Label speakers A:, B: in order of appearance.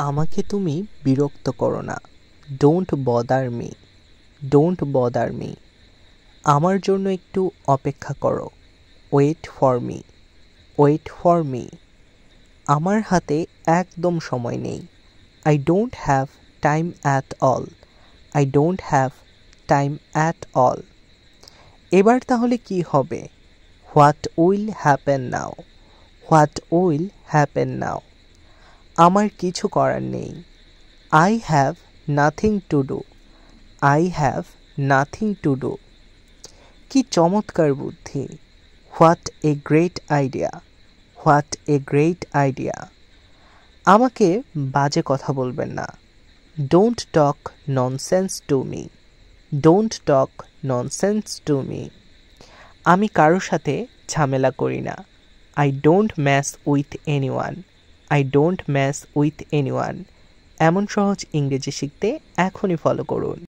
A: আমাকে তুমি বিরক্ত করো না। Don't bother me. Don't bother me. আমার জন্য একটু অপেক্ষা করো। Wait for me. Wait for me. আমার হাতে একদম সময় নেই। I don't have time at all. I don't have time at all. এবার তাহলে কি হবে? What will happen now? What will happen now? আমার কিছু করার নেই। I have nothing to do. I have nothing to do. কি চমৎকার বুদ্ধি! What a great idea! What a great idea! আমাকে বাজে কথা বলবেন না। Don't talk nonsense to me. Don't talk nonsense to me. আমি কারোর সাথে ঝামেলা করি না। I don't mess with anyone. I don't mess with anyone. এমন সহজ ইংরেজি শিখতে এখনই ফলো করুন।